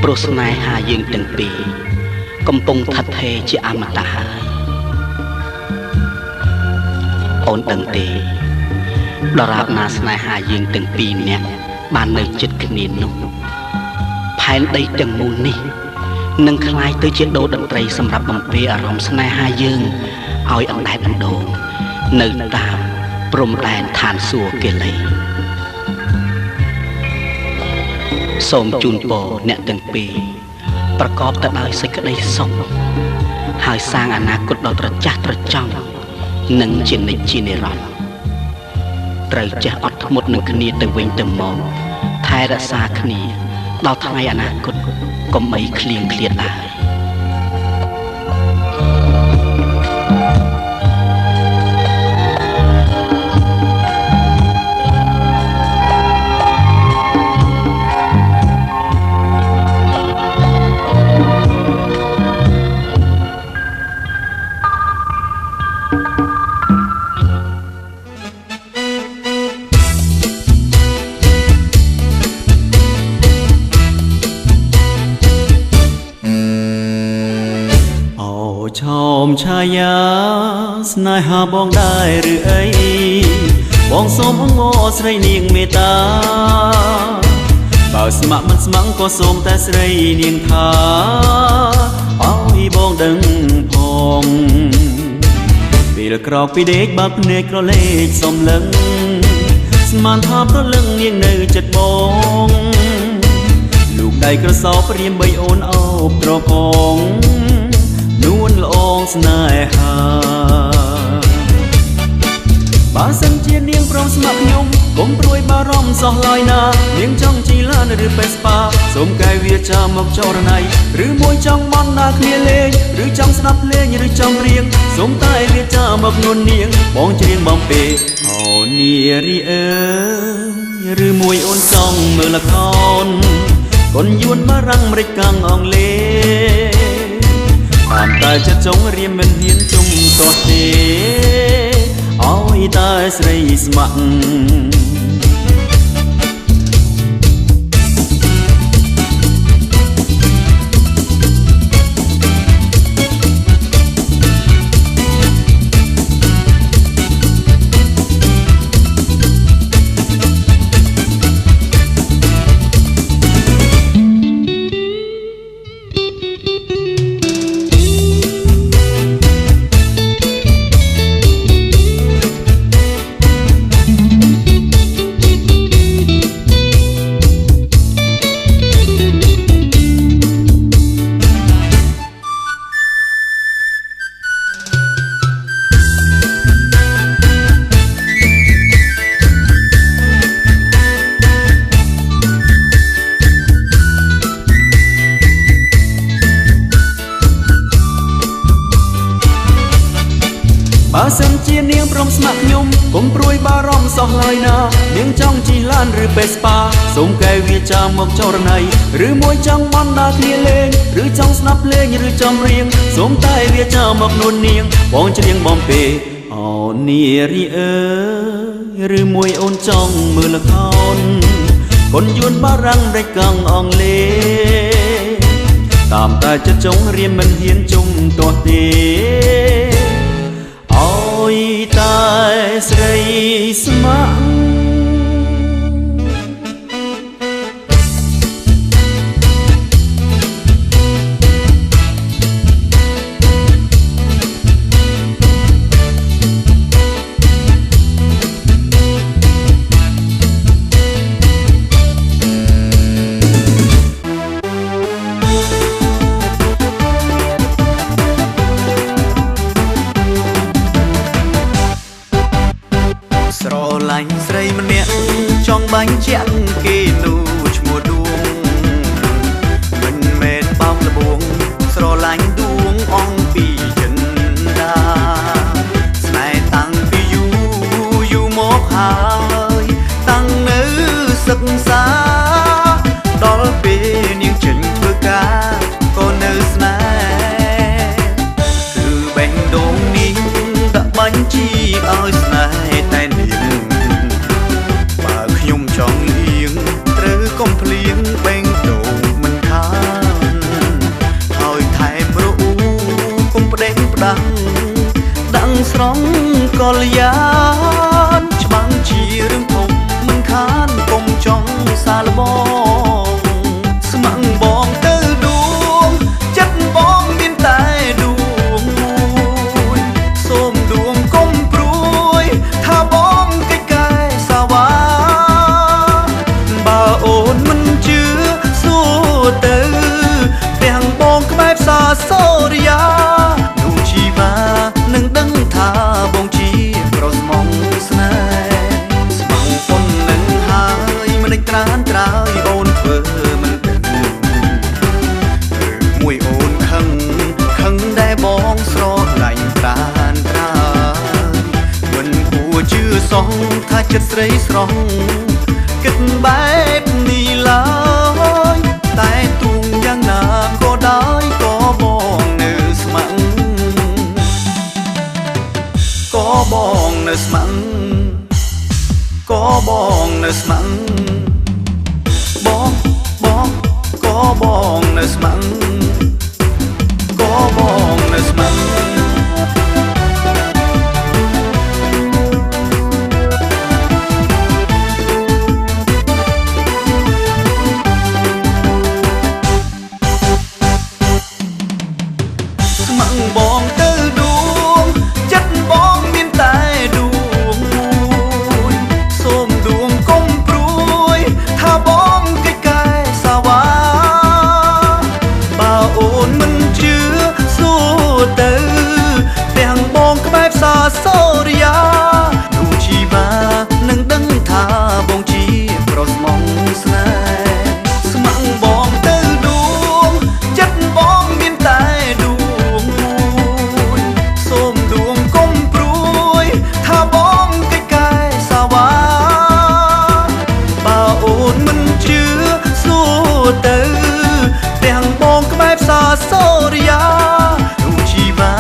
ព្រោះស្នេហាយើងទាំងពីរកំពុងថិតថេរជាអមតៈហើយអូនដឹងទេដរាបណាស្នេហាយើងទាំងពីរនាក់បាននៅជិតគ្នានោះផែនដីទាំងមូលនេះនឹងคล้ายទៅជាដូរតន្ត្រីសម្រាប់បំពេអារម្មណ៍ស្នេហាយើងឲ្យអណ្ដែតអណ្ដូងនៅតាមព្រំដែនឋានសួគ៌កេលីសូមជូនពរអ្នកទាំងពីរប្រកបទៅដោយសេចក្តីសុខហើយសាងអនាគតដ៏ត្រចះត្រចង់និងជានិច្ចជានិរន្តរ៍ត្រូវចេះអត់ធ្មត់នឹងគ្នាទៅវិញទៅមកថែរក្សាគ្នាដល់ថ្ងៃអនាគតកុំអីឃ្លៀងឃ្លាតឡើយឆោមឆាយាស្នេហាបងដែរឬអីបងសូមអង្វរស្រីនាងមេត្តាបើស្ម័គ្រមិនស្ម័គ្រក៏សូមតែស្រីនាងថាឲ្យបងដឹងផងពេលក្រោកពីដេកបើភ្នែកក្រឡេកសំឡឹងស្មានថាព្រលឹងនាងនៅចិត្តបងលោកដៃក្រសោបព្រាមបីអូនអោបត្រកងនួនល្អងស្នេហាបើសិនជានាងព្រមស្ម័គ្រខ្ញុំកុំព្រួយបារម្ភសោះឡើយណានាងចង់ជីឡានឬពេស្ប៉ាសូមកាយវាចាមកចរណៃឬមួយចង់បានណាគ្នាលេងឬចង់ស្ដាប់លេងឬចង់រៀងសូមតែវាចាមកនួននាងបងច្រៀងបំពេអូនារីអើយឬមួយអូនចង់មើលល្ខោនកូនយួនបារាំងអាមេរិកកាំងអង់គ្លេសតាមតែចិត្តចង់រៀមមិនហ៊ានជុំទាស់ទេឲ្យតែស្រីស្ម័គ្របើសិនជានាងព្រមស្ម័គ្រខ្ញុំកុំព្រួយបារម្ភសោះឡើយណានាងចង់ជិះឡានឬពេស្ប៉ាសូមកែវាចាមកចរណៃឬមួយចង់បានណាគ្នាលេងឬចង់ស្ដាប់លេងឬចង់រៀងសូមតែវាចាមកនួននាងបងច្រៀងបំពេអូនារីអើយឬមួយអូនចង់មើលល្ខោនកូនយួនបារាំងអាមេរិកកាំងអង់គ្លេសតាមតែចិត្តចង់រៀមមិនហ៊ានជុំទាស់ទេឲ្យតែស្រីស្ម័គ្រស្រឡាញ់ស្រីមិន សាំងដាំងស្រង់កលយ៉ាងច្បាំងជារឿងធំមិនខានកុំចង់សាលបងស្ម័គ្របងទៅដួងចិត្តបងមានតែដួងមួយសូមដួងកុំព្រួយថាបងកិច្ចកាយសាវ៉ាបើអូនមិនជឿសួរទៅទាំងបងក្បែរផ្សារសូរិយានោះជីវ៉ានឹងដឹងថាបងជាប្រុសស្មងស្នេហ៍ស្មងប៉ុននឹងហើយមិនដេញត្រានត្រើយអូនធ្វើមិនដឹងមួយអូនខឹងដែលបងស្រឡាញ់ត្រានត្រើយមិនគួរជឿសោះថាចិត្តស្រីស្រស់គិតបែបនេះឡើយតែទូងយ៉ាងណាក៏ដោយក៏បងនៅស្ម័គ្រក៏បងនៅស្ម័គ្រក៏បងនៅស្ម័គ្របងក៏បងនៅស្ម័គ្រក៏បងនៅស្ម័គ្របងទៅដួងចិត្តបងមានតែដួងមួយសូមដួងកុំព្រួយថាបងកិច្ចកាយសាវ៉ាបើអូនមិនជឿសួរទៅទាំងបងក្បែរផ្សារសូរិយានោះជីវ៉ានឹងដឹងថាបងជាប្រុសស្មងស្នេហ៍ស្ម័គ្របងទៅដួងចិត្តបងមានតែដួងទៅទាំងបងក្បែរផ្សារសូរិយានោះជីវ៉ា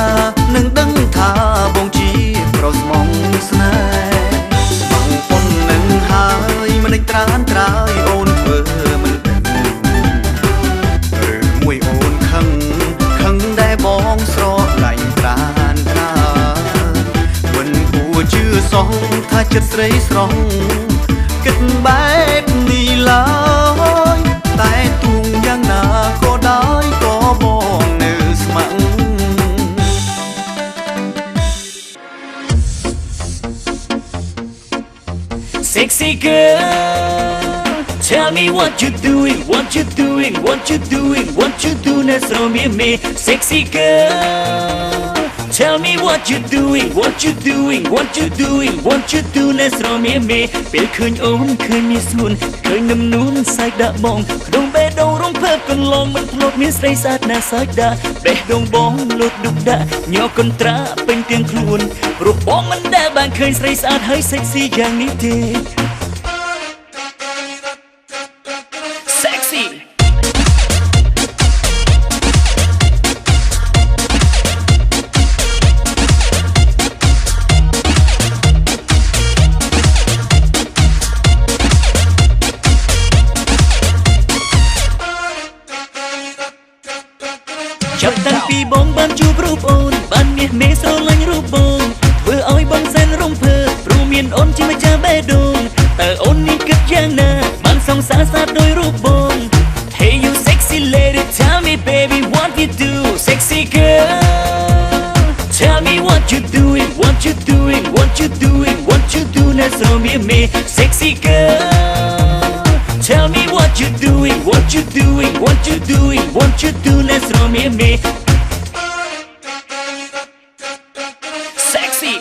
នឹងដឹងថាបងជាប្រុសស្មងស្នេហ៍ស្មងប៉ុននឹងហើយមិនដេញត្រានត្រើយអូនធ្វើមិនដឹងឬមួយអូនខឹងដែលបងស្រឡាញ់ត្រានត្រើយមិនគួរជឿសោះថាចិត្តស្រីស្រស់គិតបែបនេះឡើយតែទូងយ៉ាងណាក៏ដោយក៏បងនៅស្ម័គ្រ Sexy girl, tell me what you doing, what you doing, what you doing, what you doing, that's from me. Sexy girl, tell me what you doing, what you doing, what you doing, what you doing, that's from me. ពេលឃើញអូនឃើញមានសួនឃើញនឹមនួនសាច់ដាក់បងក្នុងបេះដូងរំភើបកន្លងមិនធ្លាប់មានស្រីស្អាតណាសាច់ដាក់បេះដូងបងលូតឌុបដាក់ញ័រកន្ត្រាពេញទាំងខ្លួនព្រោះបងមិនដែលបានឃើញស្រីស្អាតហើយ sexy យ៉ាងនេះទេ Sexyចាប់តាំងពីបងបានជួបរូបអូនបានមាសមេស្រឡាញ់រូបបងធ្វើឲ្យបងសែនរំភើបព្រោះមានអូនជាម្ចាស់បេះដូងតើអូននេះគិតយ៉ាងណាបានសង្សារស្អាតដោយរូបបង Hey you sexy lady tell me baby what you do sexy girl tell me what you doing what you doing what you doing what you do that's from me sexy girl tell me what you doing what you doing what you doing what you do that's from me Sexy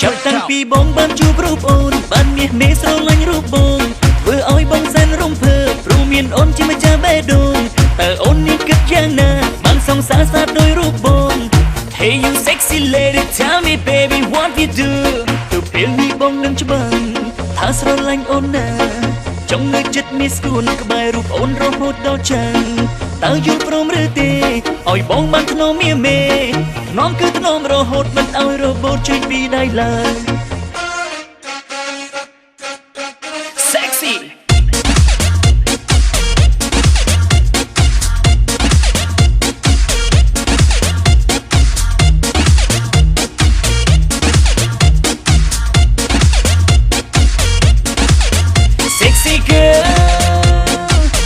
ចាប់តាំងពីបងបានជួបរូបអូនបានមាសមេស្រឡាញ់រូបបងធ្វើឲ្យបងសែនរំភើបព្រោះមានអូនជាម្ចាស់បេះដូងតើអូននេះគិតយ៉ាងណាបានសង្សារស្អាតដោយរូបបង Hey you sexy lady tell me baby what we do ទៅពេលនេះបងនឹងច្បាស់ថាស្រឡាញ់អូនណាចង់នៅចិត្តមានស្គួនក្បែររូបអូនរហូតដល់ចាំងតើយល់ព្រមឬទេឲ្យបងបានថ្នមមាមេថ្នមគឺថ្នមរហូតមិនឲ្យរបូតចេញពីដៃឡើយ Sexy Sexy girl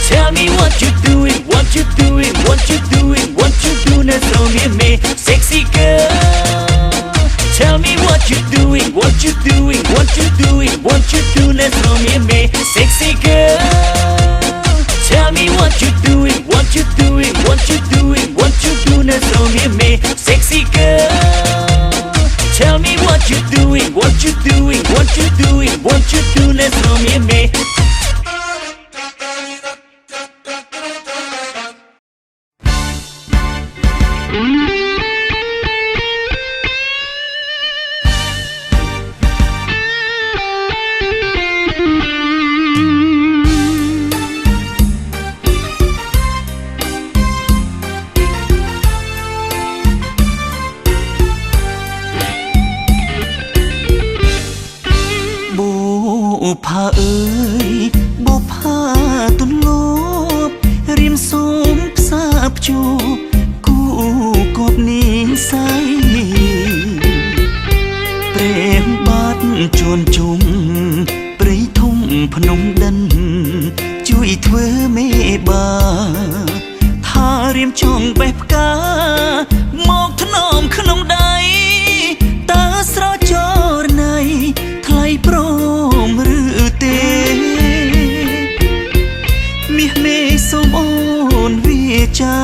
Tell me what you doing What you doing What you doing What you doing that's on me Sexy girl Tell me what you doing What you doing What you doing What you doing that's on me Sexy girl Tell me what you doing What you doing What you doing What you doing that's on me Sexy girl Tell me what you doing What you doing What you doing What you doing that's on meបុផាអើយបុផាទុនលបរៀមសូមផ្សារភ្ជួរគូគប់និស័យព្រេងបាត់ជួនជុំព្រៃធំភ្នំដិនជួយធ្វើមេបាថារៀមចង់បេះផ្កាមកថ្នមក្នុងដៃតើស្រចរណៃថ្លៃព្រមឬទេមាសមេសូមអូនវាចា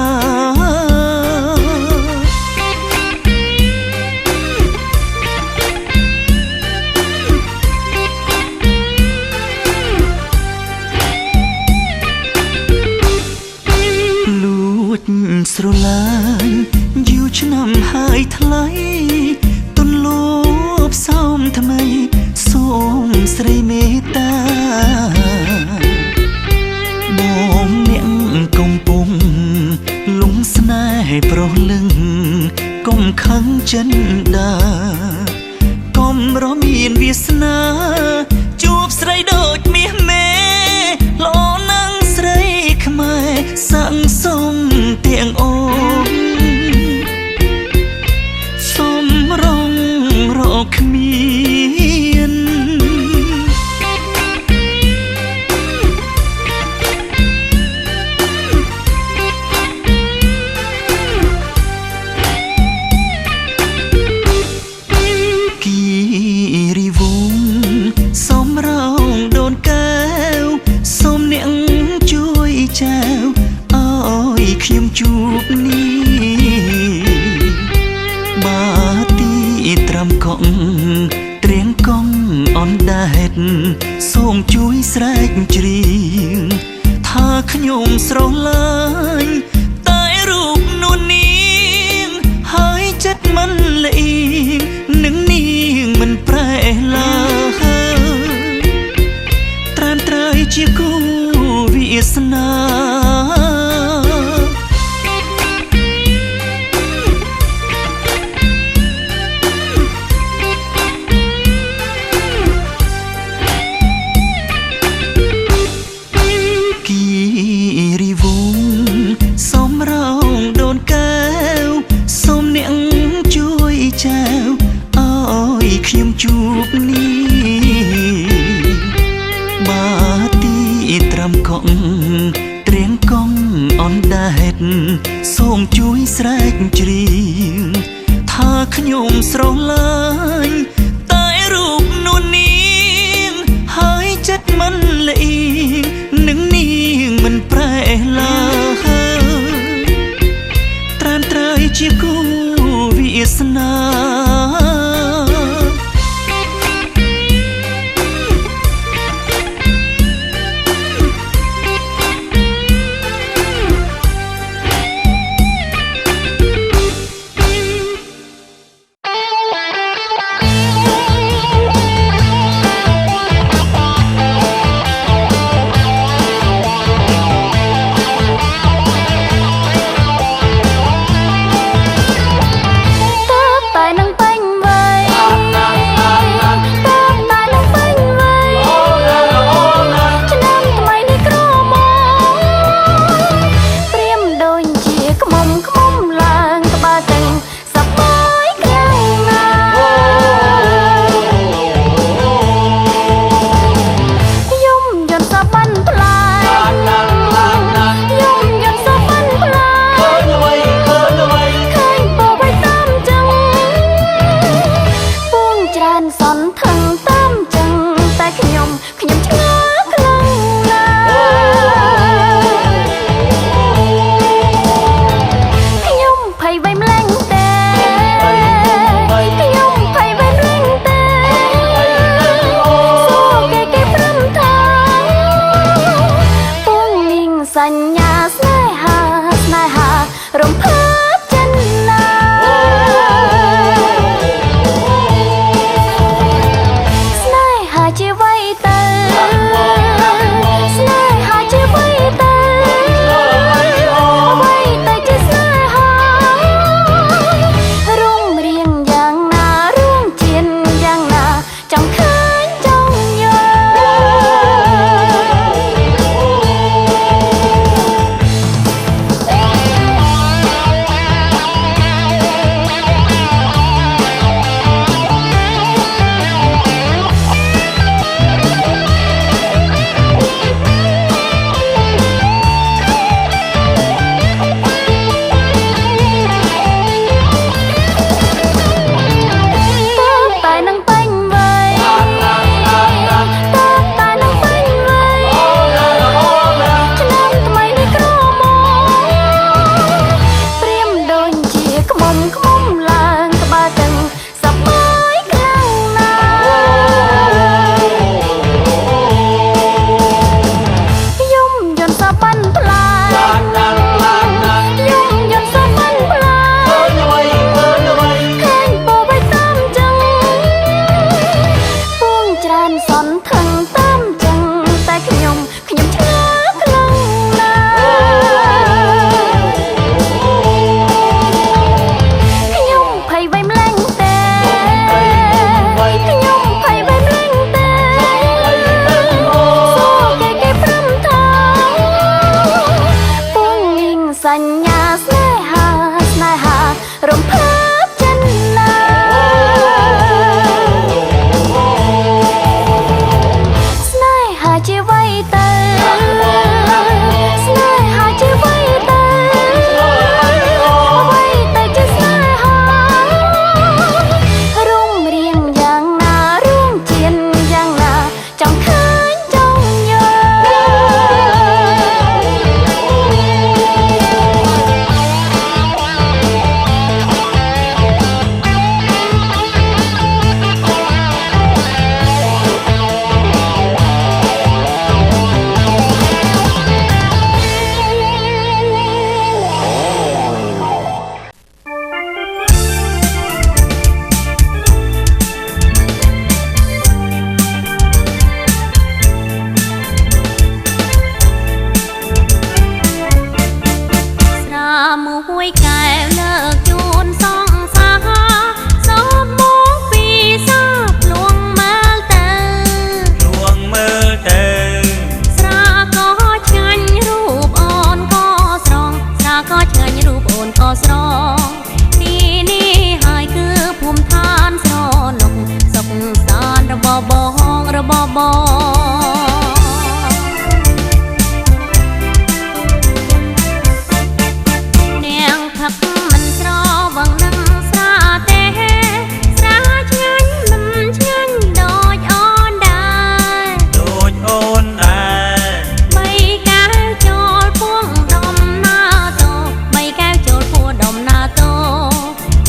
លួចស្រឡាញ់យូរឆ្នាំហើយថ្លៃទុនលបសោមថ្មីសូមស្រីមេត្តាបងអ្នកកំពុងលងស្នេហ៍ប្រុសលឹងកុំខឹងចិនដាកុំរមានវាសនាជួបស្រីដូចមាសមេល្អណាស់ស្រីខ្មែរសាំងសុំទាំងអូនសុំរងរកគ្មានគីរីវងសុំរងដូនកែវសុំអ្នកជួយចែវឲ្យខ្ញុំជួបនេះបាទីត្រាំកងត្រៀងកងអនដែតសូមជួយស្រែកច្រៀងថាខ្ញុំស្រឡាញ់តែរូបនួននាងហើយចិត្តមិនលៀងនឹងនាងមិនប្រែឡើយត្រានត្រើយជាគូវាសនាខ្ញុំជួបនេះបាទីត្រាំកងត្រៀងកងអនដែតសូមជួយស្រែកច្រៀងថាខ្ញុំស្រឡាញ់តែរូបនួននាងហើយចិត្តមិនលៀងនឹងនាងមិនប្រែឡើយត្រានត្រើយជាគូវាសនា រំភើបចិនណាស្នេហាជាអ្វីទៅស្នេហាជាអ្វីទៅអ្វីទៅជាស្នេហារុំរៀងយ៉ាងណារុំជៀនយ៉ាងណាចង់ឃើញចង់ញ៉ាមួយកែវលើកជូនសងសាសូមមកពីសាភ្លួងមើលទៅស្រាក៏ឆ្ងាញ់រូបអូនក៏ស្រងស្រាក៏ឆ្ងាញ់រូបអូនក៏ស្រងទីនេះហើយគឺភូមិឋានស្រណុកសុខសាន្តរបស់បងផឹកមិនស្រវឹងនឹងស្រាទេស្រាឆ្ងាញ់មិនឆ្ងាញ់ដូចអូនដែរបីកែវចូលពួងដំណាតូបីកែវចូលពួងដំណាតូ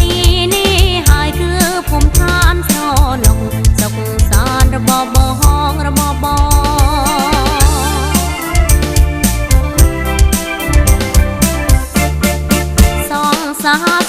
ទីនេះហើយគឺភូមិឋានស្រណុកសុខសាន្តរបស់បងសងសា